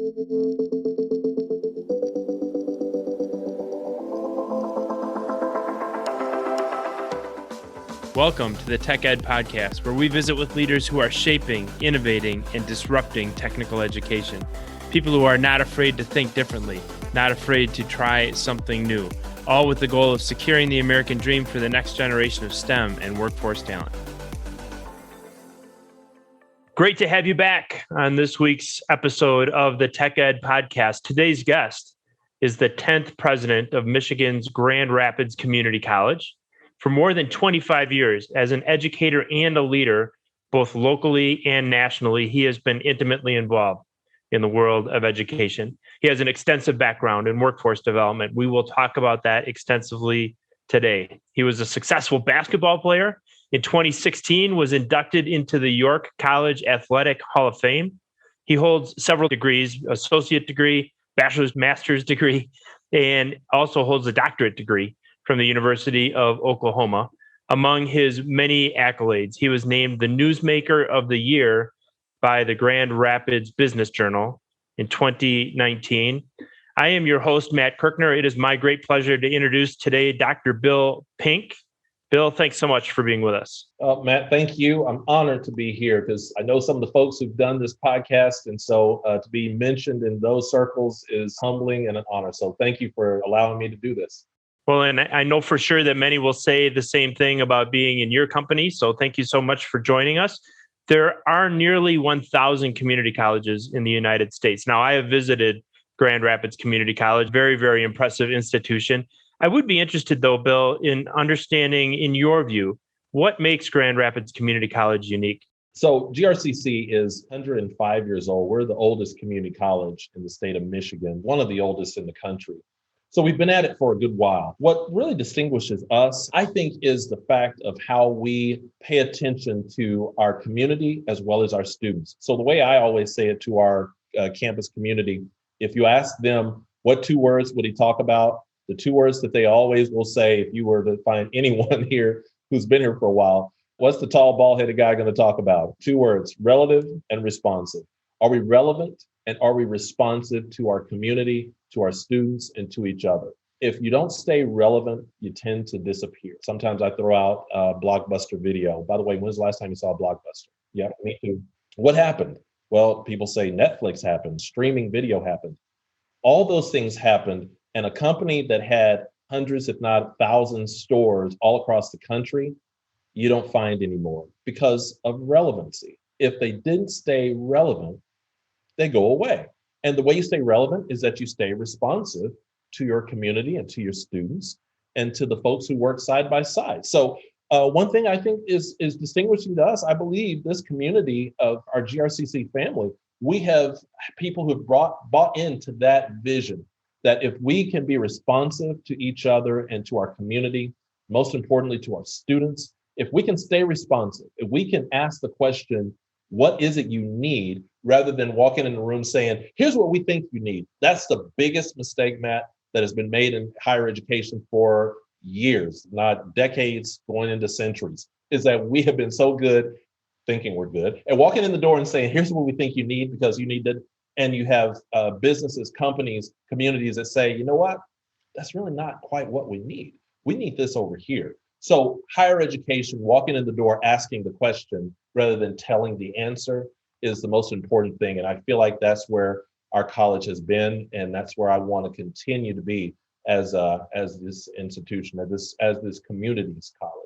Welcome to the Tech Ed Podcast, where we visit with leaders who are shaping, innovating, and disrupting technical education. People who are not afraid to think differently, not afraid to try something new, all with the goal of securing the American dream for the next generation of STEM and workforce talent. Great to have you back on this week's episode of the Tech Ed Podcast. Today's guest is the 10th president of Michigan's Grand Rapids Community College. For more than 25 years, as an educator and a leader, both locally and nationally, he has been intimately involved in the world of education. He has an extensive background in workforce development. We will talk about that extensively today. He was a successful basketball player. In 2016, was inducted into the York College Athletic Hall of Fame. He holds several degrees, associate degree, bachelor's, master's degree, and also holds a doctorate degree from the University of Oklahoma. Among his many accolades, he was named the Newsmaker of the Year by the Grand Rapids Business Journal in 2019. I am your host, Matt Kirkner. It is my great pleasure to introduce today Dr. Bill Pink. Bill, thanks so much for being with us. Matt, thank you. I'm honored to be here because I know some of the folks who've done this podcast. And so to be mentioned in those circles is humbling and an honor. So thank you for allowing me to do this. Well, and I know for sure that many will say the same thing about being in your company. So thank you so much for joining us. There are nearly 1,000 community colleges in the United States. Now, I have visited Grand Rapids Community College, very, very impressive institution. I would be interested, though, Bill, in understanding, in your view, what makes Grand Rapids Community College unique? So GRCC is 105 years old. We're the oldest community college in the state of Michigan, one of the oldest in the country. So we've been at it for a good while. What really distinguishes us, I think, is the fact of how we pay attention to our community as well as our students. So the way I always say it to our campus community, if you ask them what two words would he talk about, the two words that they always will say, if you were to find anyone here who's been here for a while, what's the tall, bald-headed guy going to talk about? Two words, relative and responsive. Are we relevant and are we responsive to our community, to our students, and to each other? If you don't stay relevant, you tend to disappear. Sometimes I throw out a Blockbuster video. By the way, when's the last time you saw a Blockbuster? Yeah, me too. What happened? Well, people say Netflix happened, streaming video happened. All those things happened, and a company that had hundreds, if not thousands, stores all across the country, you don't find anymore because of relevancy. If they didn't stay relevant, they go away. And the way you stay relevant is that you stay responsive to your community and to your students and to the folks who work side by side. So one thing I think is distinguishing to us, I believe this community of our GRCC family, we have people who have bought into that vision that if we can be responsive to each other and to our community, most importantly to our students, if we can stay responsive, if we can ask the question, what is it you need, rather than walking in the room saying, here's what we think you need. That's the biggest mistake, Matt, that has been made in higher education for years, not decades, going into centuries, is that we have been so good thinking we're good and walking in the door and saying, here's what we think you need because you need it. And you have businesses, companies, communities that say, you know what, that's really not quite what we need. We need this over here. So higher education, walking in the door, asking the question rather than telling the answer is the most important thing. And I feel like that's where our college has been. And that's where I want to continue to be as this institution, as this community's college.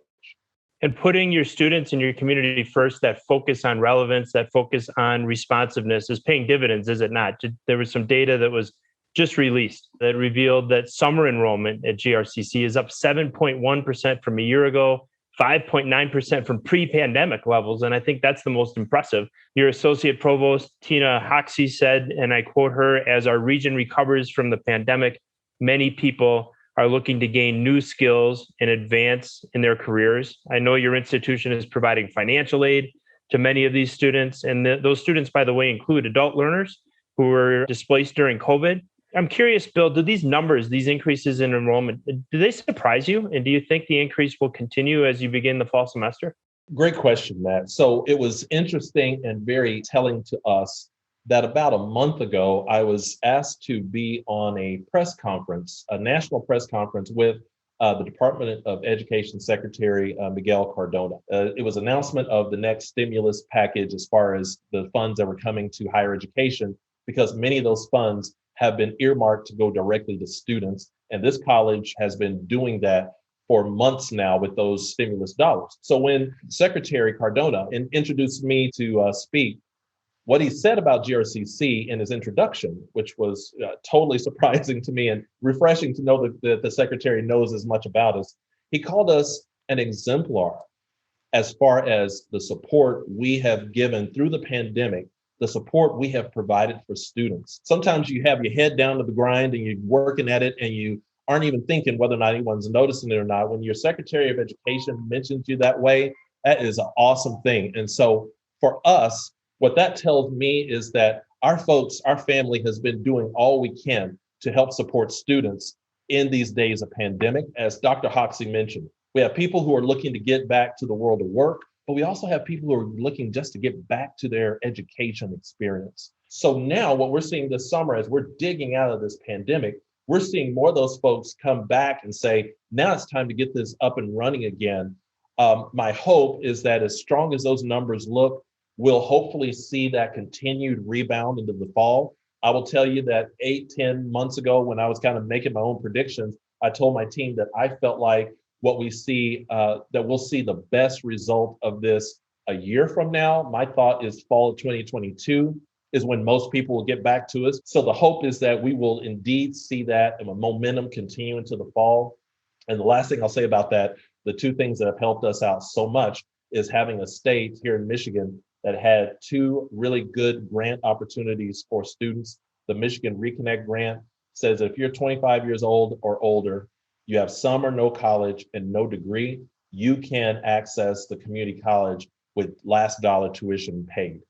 And putting your students and your community first, that focus on relevance, that focus on responsiveness is paying dividends, is it not? There was some data that was just released that revealed that summer enrollment at GRCC is up 7.1% from a year ago, 5.9% from pre-pandemic levels. And I think that's the most impressive. Your associate provost, Tina Hoxie, said, and I quote her, as our region recovers from the pandemic, many people are looking to gain new skills and advance in their careers. I know your institution is providing financial aid to many of these students. And those students, by the way, include adult learners who were displaced during COVID. I'm curious, Bill, do these numbers, these increases in enrollment, do they surprise you? And do you think the increase will continue as you begin the fall semester? Great question, Matt. So it was interesting and very telling to us that about a month ago, I was asked to be on a press conference, a national press conference with the Department of Education Secretary Miguel Cardona. It was announcement of the next stimulus package as far as the funds that were coming to higher education, because many of those funds have been earmarked to go directly to students. And this college has been doing that for months now with those stimulus dollars. So when Secretary Cardona introduced me to speak, what he said about GRCC in his introduction, which was totally surprising to me and refreshing to know that the secretary knows as much about us, he called us an exemplar as far as the support we have given through the pandemic, the support we have provided for students. Sometimes you have your head down to the grind and you're working at it and you aren't even thinking whether or not anyone's noticing it or not. When your Secretary of Education mentions you that way, that is an awesome thing. And so for us, what that tells me is that our folks, our family has been doing all we can to help support students in these days of pandemic. As Dr. Hoxie mentioned, we have people who are looking to get back to the world of work, but we also have people who are looking just to get back to their education experience. So now what we're seeing this summer as we're digging out of this pandemic, we're seeing more of those folks come back and say, now it's time to get this up and running again. My hope is that as strong as those numbers look, we'll hopefully see that continued rebound into the fall. I will tell you that 8-10 months ago, when I was kind of making my own predictions, I told my team that I felt like what we see, that we'll see the best result of this a year from now. My thought is fall of 2022 is when most people will get back to us. So the hope is that we will indeed see that and a momentum continue into the fall. And the last thing I'll say about that, the two things that have helped us out so much is having a state here in Michigan that had two really good grant opportunities for students. The Michigan Reconnect grant says that if you're 25 years old or older, you have some or no college and no degree, you can access the community college with last dollar tuition paid.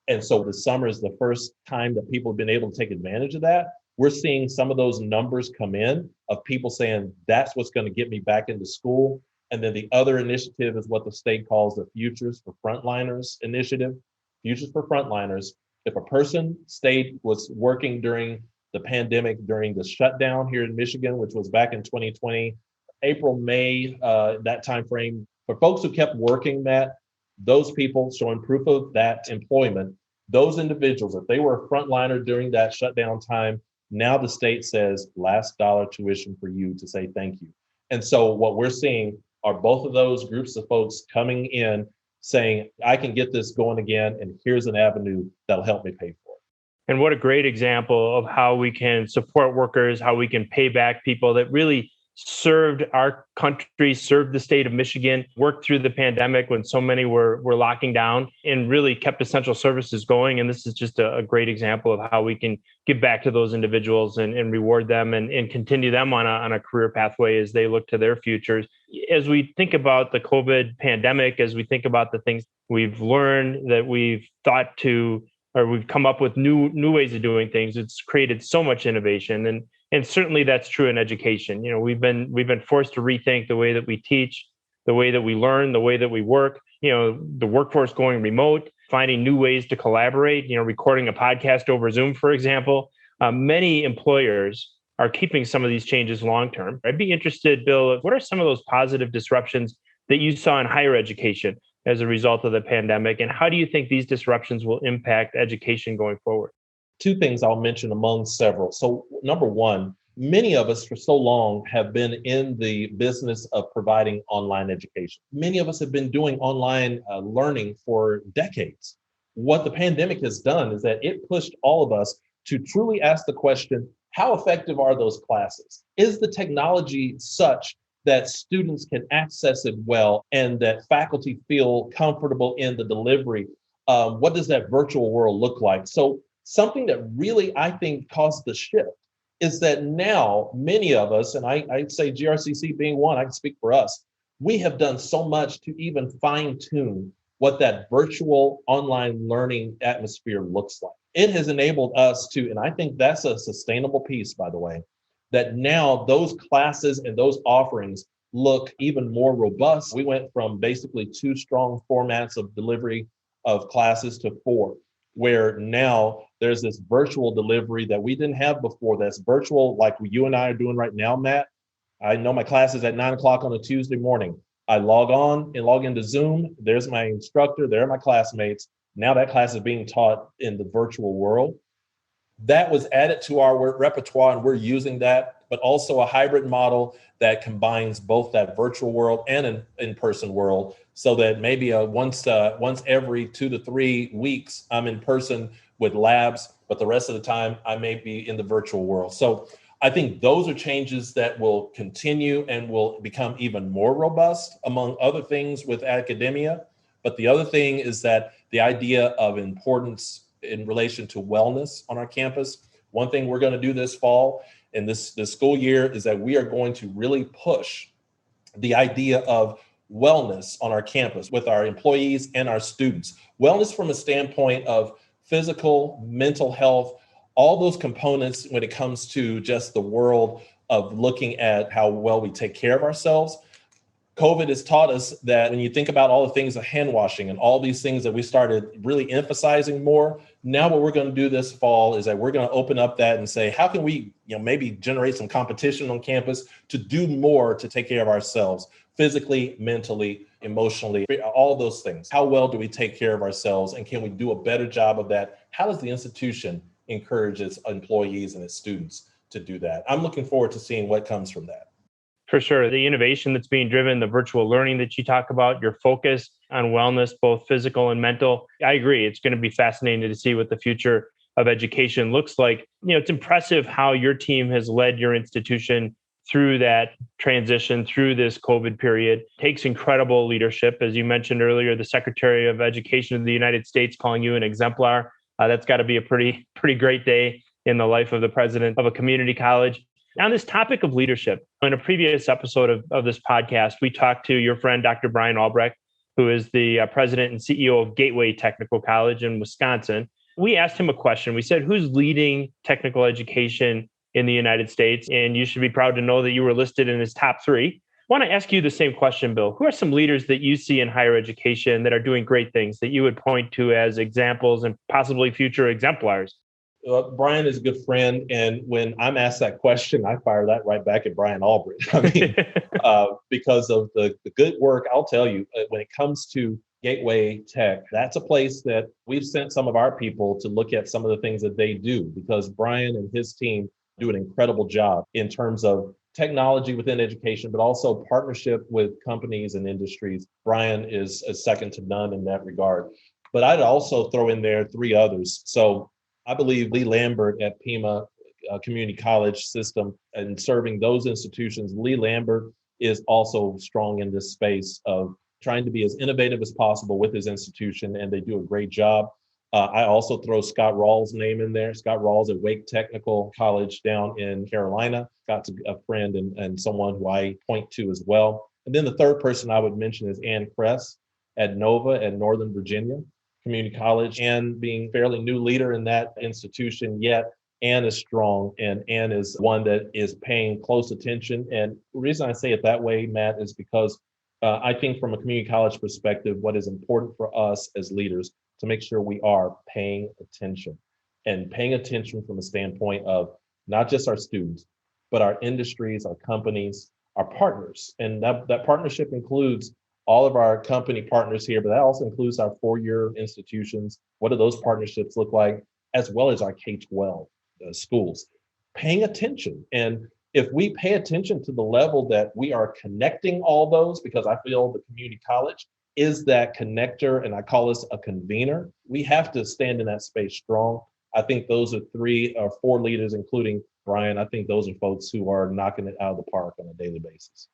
And so the summer is the first time that people have been able to take advantage of that. We're seeing some of those numbers come in of people saying, that's what's going to get me back into school. And then the other initiative is what the state calls the Futures for Frontliners initiative. Futures for Frontliners. If a person was working during the pandemic, during the shutdown here in Michigan, which was back in 2020, April, May, that time frame, for folks who kept working, Matt, those people showing proof of that employment, those individuals, if they were a frontliner during that shutdown time, now the state says last dollar tuition for you to say thank you. And so what we're seeing are both of those groups of folks coming in saying, I can get this going again, and here's an avenue that'll help me pay for it. And what a great example of how we can support workers, how we can pay back people that really served our country, served the state of Michigan, worked through the pandemic when so many were locking down and really kept essential services going. And this is just a great example of how we can give back to those individuals and reward them and continue them on a career pathway as they look to their futures. As we think about the COVID pandemic, as we think about the things we've learned that we've thought to, or we've come up with new ways of doing things, it's created so much innovation. And certainly that's true in education. You know, we've been forced to rethink the way that we teach, the way that we learn, the way that we work, you know, the workforce going remote, finding new ways to collaborate, you know, recording a podcast over Zoom, for example. Many employers are keeping some of these changes long-term. I'd be interested, Bill, what are some of those positive disruptions that you saw in higher education as a result of the pandemic? And how do you think these disruptions will impact education going forward? Two things I'll mention among several. So number one, many of us for so long have been in the business of providing online education. Many of us have been doing online learning for decades. What the pandemic has done is that it pushed all of us to truly ask the question, how effective are those classes? Is the technology such that students can access it well and that faculty feel comfortable in the delivery? What does that virtual world look like? So something that really, I think, caused the shift is that now many of us, and I'd say GRCC being one, I can speak for us, we have done so much to even fine tune what that virtual online learning atmosphere looks like. It has enabled us to, and I think that's a sustainable piece, by the way, that now those classes and those offerings look even more robust. We went from basically 2 strong formats of delivery of classes to 4, where now There's this virtual delivery that we didn't have before that's virtual, like you and I are doing right now, Matt. I know my class is at 9 o'clock on a Tuesday morning. I log on and log into Zoom. There's my instructor. There are my classmates. Now that class is being taught in the virtual world. That was added to our repertoire, and we're using that, but also a hybrid model that combines both that virtual world and an in-person world, so that maybe once every 2 to 3 weeks, I'm in person with labs, but the rest of the time I may be in the virtual world. So I think those are changes that will continue and will become even more robust, among other things, with academia. But the other thing is that the idea of importance in relation to wellness on our campus. One thing we're going to do this fall and this school year is that we are going to really push the idea of wellness on our campus with our employees and our students. Wellness from a standpoint of physical, mental health, all those components when it comes to just the world of looking at how well we take care of ourselves. COVID has taught us that when you think about all the things of hand washing and all these things that we started really emphasizing more, now what we're going to do this fall is that we're going to open up that and say, how can we, maybe generate some competition on campus to do more to take care of ourselves physically, mentally, emotionally, all those things. How well do we take care of ourselves, and can we do a better job of that? How does the institution encourage its employees and its students to do that? I'm looking forward to seeing what comes from that. For sure. The innovation that's being driven, the virtual learning that you talk about, your focus on wellness, both physical and mental. I agree. It's going to be fascinating to see what the future of education looks like. It's impressive how your team has led your institution through that transition, through this COVID period. It takes incredible leadership. As you mentioned earlier, the Secretary of Education of the United States calling you an exemplar. That's got to be a pretty great day in the life of the president of a community college. On this topic of leadership, in a previous episode of this podcast, we talked to your friend, Dr. Brian Albrecht, who is the president and CEO of Gateway Technical College in Wisconsin. We asked him a question. We said, who's leading technical education in the United States? And you should be proud to know that you were listed in his top 3. I want to ask you the same question, Bill. Who are some leaders that you see in higher education that are doing great things that you would point to as examples and possibly future exemplars? Brian is a good friend. And when I'm asked that question, I fire that right back at Brian Albrecht. I mean, because of the good work, I'll tell you, when it comes to Gateway Tech, that's a place that we've sent some of our people to look at some of the things that they do, because Brian and his team do an incredible job in terms of technology within education, but also partnership with companies and industries. Brian is second to none in that regard. But I'd also throw in there 3 others. So I believe Lee Lambert at Pima Community College system and serving those institutions. Lee Lambert is also strong in this space of trying to be as innovative as possible with his institution, and they do a great job. I also throw Scott Rawls' name in there. Scott Rawls at Wake Technical College down in Carolina. Scott's a friend and someone who I point to as well. And then the third person I would mention is Ann Kress at Nova at Northern Virginia Community College, and being fairly new leader in that institution, yet Ann is strong, and Ann is one that is paying close attention. And the reason I say it that way, Matt, is because I think from a community college perspective, what is important for us as leaders to make sure we are paying attention, and paying attention from a standpoint of not just our students, but our industries, our companies, our partners. And that partnership includes all of our company partners here, but that also includes our 4-year institutions. What do those partnerships look like? As well as our K-12 schools. Paying attention. And if we pay attention to the level that we are connecting all those, because I feel the community college is that connector, and I call us a convener, we have to stand in that space strong. I think those are 3 or 4 leaders, including Brian. I think those are folks who are knocking it out of the park on a daily basis.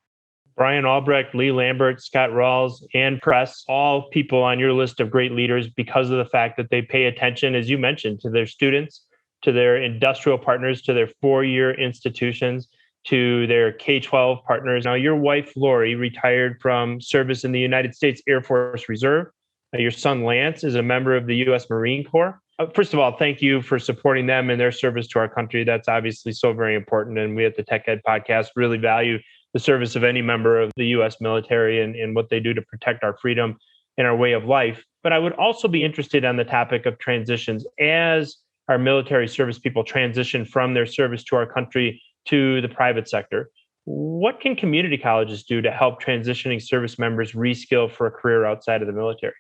Brian Albrecht, Lee Lambert, Scott Rawls, Ann Kress, all people on your list of great leaders because of the fact that they pay attention, as you mentioned, to their students, to their industrial partners, to their 4-year institutions, to their K-12 partners. Now, your wife, Lori, retired from service in the United States Air Force Reserve. Your son, Lance, is a member of the U.S. Marine Corps. First of all, thank you for supporting them and their service to our country. That's obviously so very important. And we at the Tech Ed Podcast really value the service of any member of the U.S. military and what they do to protect our freedom and our way of life. But I would also be interested on the topic of transitions. As our military service people transition from their service to our country to the private sector. What can community colleges do to help transitioning service members reskill for a career outside of the military?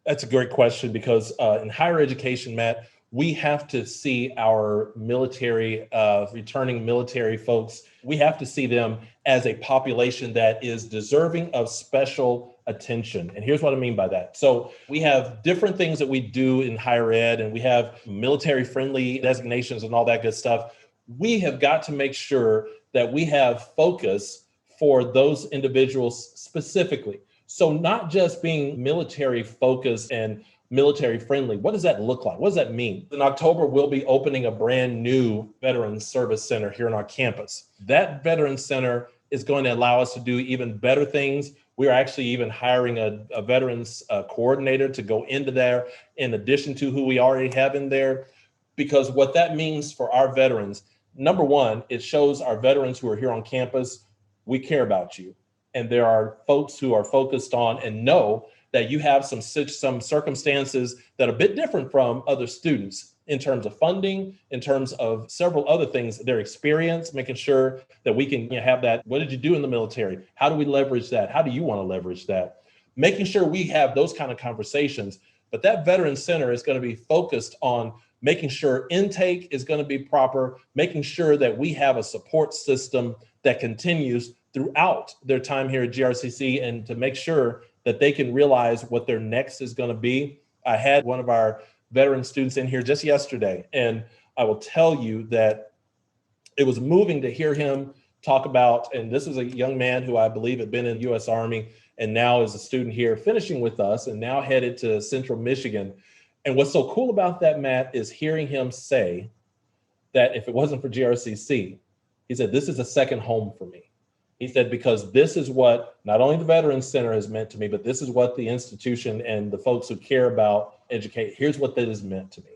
That's a great question because in higher education, Matt, we have to see our military, returning military folks, we have to see them as a population that is deserving of special attention. And here's what I mean by that. So we have different things that we do in higher ed, and we have military friendly designations and all that good stuff. We have got to make sure that we have focus for those individuals specifically. So not just being military focused and military friendly. What does that look like? What does that mean? In October, we'll be opening a brand new Veterans Service Center here on our campus. That Veterans Center is going to allow us to do even better things. We're actually even hiring a veterans coordinator to go into there in addition to who we already have in there. Because what that means for our veterans, number one, it shows our veterans who are here on campus, we care about you. And there are folks who are focused on and know that you have some circumstances that are a bit different from other students in terms of funding, in terms of several other things, their experience, making sure that we can have that. What did you do in the military? How do we leverage that? How do you want to leverage that? Making sure we have those kind of conversations. But that Veterans Center is going to be focused on making sure intake is going to be proper, making sure that we have a support system that continues throughout their time here at GRCC and to make sure that they can realize what their next is going to be. I had one of our veteran students in here just yesterday, and I will tell you that it was moving to hear him talk about, and this is a young man who I believe had been in the U.S. Army and now is a student here finishing with us and now headed to Central Michigan. And what's so cool about that, Matt, is hearing him say that if it wasn't for GRCC, he said, this is a second home for me. He said, because this is what not only the Veterans Center has meant to me, but this is what the institution and the folks who care about educate, here's what that has meant to me.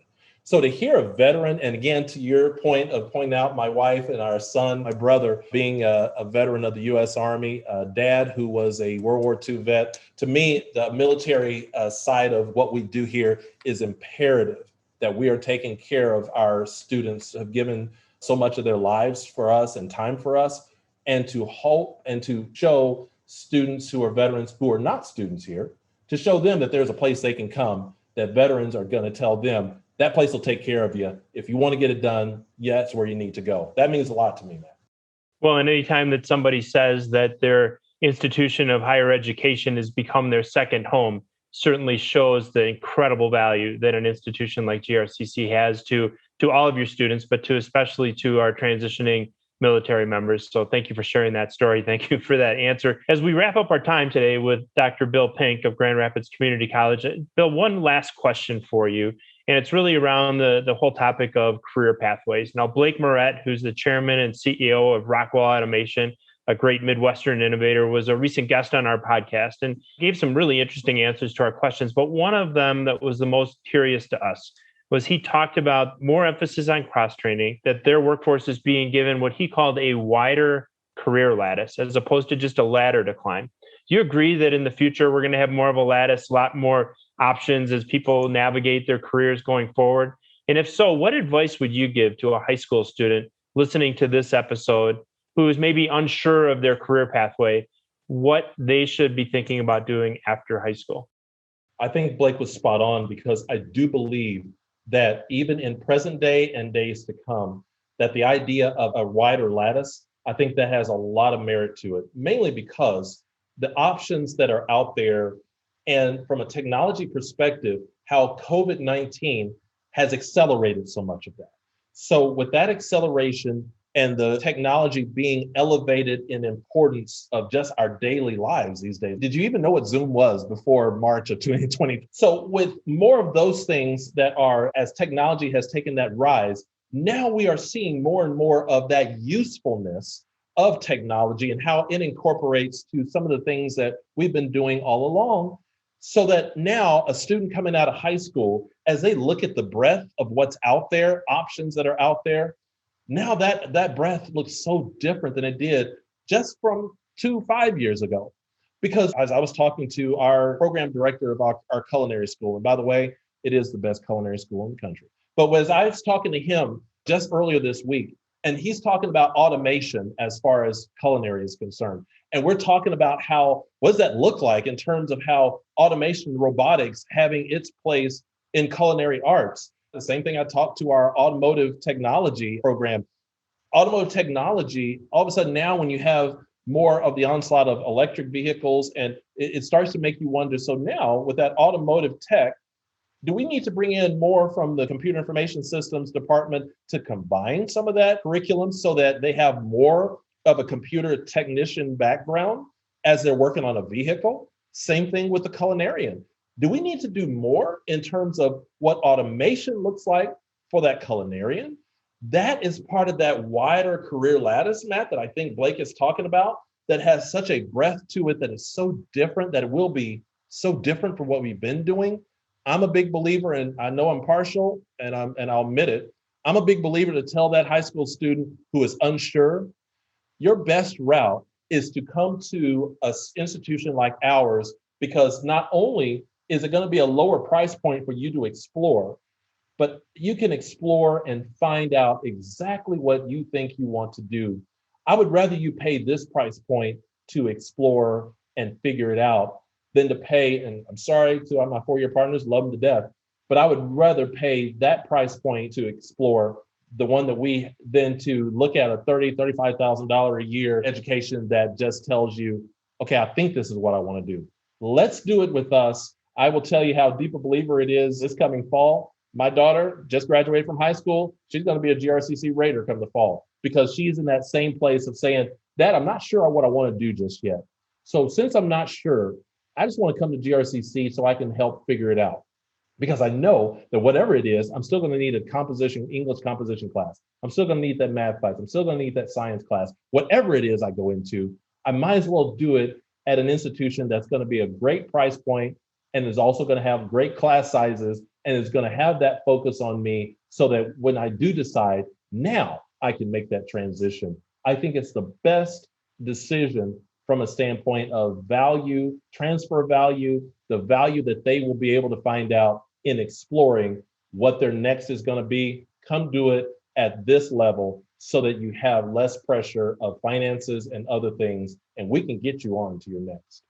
So to hear a veteran, and again, to your point of pointing out my wife and our son, my brother, being a veteran of the U.S. Army, dad who was a World War II vet, to me, the military side of what we do here is imperative, that we are taking care of our students who have given so much of their lives for us and time for us. And to help and to show students who are veterans who are not students here, to show them that there's a place they can come, that veterans are going to tell them, that place will take care of you. If you want to get it done, yeah, that's where you need to go. That means a lot to me, Matt. Well, and anytime that somebody says that their institution of higher education has become their second home, certainly shows the incredible value that an institution like GRCC has to all of your students, but to especially to our transitioning military members. So thank you for sharing that story. Thank you for that answer. As we wrap up our time today with Dr. Bill Pink of Grand Rapids Community College, Bill, one last question for you, and it's really around the whole topic of career pathways. Now, Blake Moret, who's the chairman and CEO of Rockwell Automation, a great Midwestern innovator, was a recent guest on our podcast and gave some really interesting answers to our questions. But one of them that was the most curious to us was he talked about more emphasis on cross-training, that their workforce is being given what he called a wider career lattice, as opposed to just a ladder to climb. Do you agree that in the future, we're going to have more of a lattice, a lot more options as people navigate their careers going forward? And if so, what advice would you give to a high school student listening to this episode who is maybe unsure of their career pathway, what they should be thinking about doing after high school? I think Blake was spot on because I do believe that even in present day and days to come, that the idea of a wider lattice, I think that has a lot of merit to it, mainly because the options that are out there and from a technology perspective, how COVID-19 has accelerated so much of that. So with that acceleration and the technology being elevated in importance of just our daily lives these days. Did you even know what Zoom was before March of 2020? So with more of those things that are, as technology has taken that rise, now we are seeing more and more of that usefulness of technology and how it incorporates to some of the things that we've been doing all along. So that now a student coming out of high school, as they look at the breadth of what's out there, options that are out there, now that breadth looks so different than it did just from 5 years ago. Because as I was talking to our program director of our culinary school, and by the way, it is the best culinary school in the country. But as I was talking to him just earlier this week, and he's talking about automation as far as culinary is concerned. And we're talking about what does that look like in terms of how automation and robotics having its place in culinary arts. The same thing I talked to our automotive technology program. Automotive technology, all of a sudden now when you have more of the onslaught of electric vehicles, and it starts to make you wonder, so now with that automotive tech, do we need to bring in more from the computer information systems department to combine some of that curriculum so that they have more of a computer technician background as they're working on a vehicle? Same thing with the culinarian. Do we need to do more in terms of what automation looks like for that culinarian? That is part of that wider career lattice, Matt, that I think Blake is talking about, that has such a breadth to it that is so different, that it will be so different from what we've been doing. I'm a big believer, and I know I'm partial, and I'll admit it. I'm a big believer to tell that high school student who is unsure, your best route is to come to an institution like ours, because not only is it going to be a lower price point for you to explore, but you can explore and find out exactly what you think you want to do. I would rather you pay this price point to explore and figure it out than to pay, and I'm sorry to all my four-year partners, love them to death, but I would rather pay that price point to explore the one that we then to look at a $30,000, $35,000 a year education that just tells you, okay, I think this is what I want to do. Let's do it with us. I will tell you how deep a believer it is this coming fall. My daughter just graduated from high school. She's going to be a GRCC Raider come the fall, because she's in that same place of saying, Dad, I'm not sure what I want to do just yet. So since I'm not sure, I just want to come to GRCC so I can help figure it out. Because I know that whatever it is, I'm still going to need a English composition class. I'm still going to need that math class. I'm still going to need that science class. Whatever it is I go into, I might as well do it at an institution that's going to be a great price point and is also going to have great class sizes and is going to have that focus on me, so that when I do decide, now I can make that transition. I think it's the best decision from a standpoint of value, transfer value, the value that they will be able to find out in exploring what their next is going to be. Come do it at this level so that you have less pressure of finances and other things, and we can get you on to your next.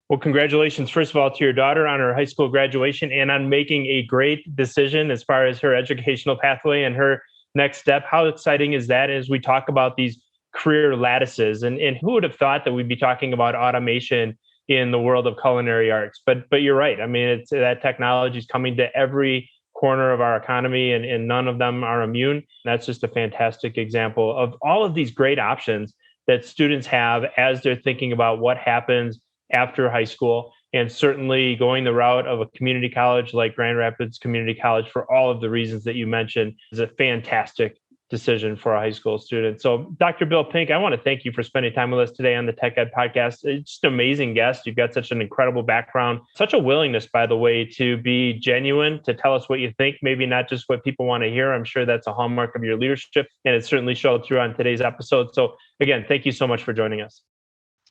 Well, congratulations, first of all, to your daughter on her high school graduation and on making a great decision as far as her educational pathway and her next step. How exciting is that as we talk about these career lattices? And who would have thought that we'd be talking about automation in the world of culinary arts? But you're right. I mean, it's that technology is coming to every corner of our economy, and none of them are immune. That's just a fantastic example of all of these great options that students have as they're thinking about what happens after high school, and certainly going the route of a community college like Grand Rapids Community College for all of the reasons that you mentioned is a fantastic decision for a high school student. So Dr. Bill Pink, I want to thank you for spending time with us today on the Tech Ed Podcast. It's just an amazing guest. You've got such an incredible background, such a willingness, by the way, to be genuine, to tell us what you think, maybe not just what people want to hear. I'm sure that's a hallmark of your leadership, and it certainly showed through on today's episode. So again, thank you so much for joining us.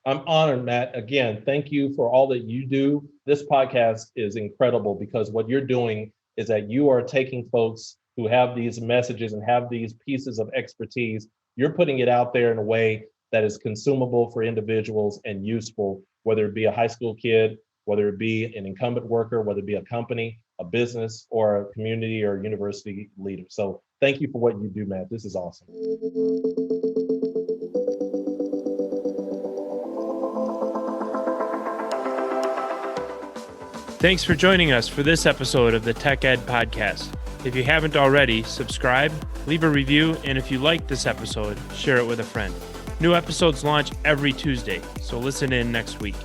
I'm honored, Matt. Again, thank you for all that you do. This podcast is incredible because what you're doing is that you are taking folks who have these messages and have these pieces of expertise. You're putting it out there in a way that is consumable for individuals and useful, whether it be a high school kid, whether it be an incumbent worker, whether it be a company, a business, or a community or university leader. So thank you for what you do, Matt. This is awesome. Thanks for joining us for this episode of the Tech Ed Podcast. If you haven't already, subscribe, leave a review, and if you liked this episode, share it with a friend. New episodes launch every Tuesday, so listen in next week.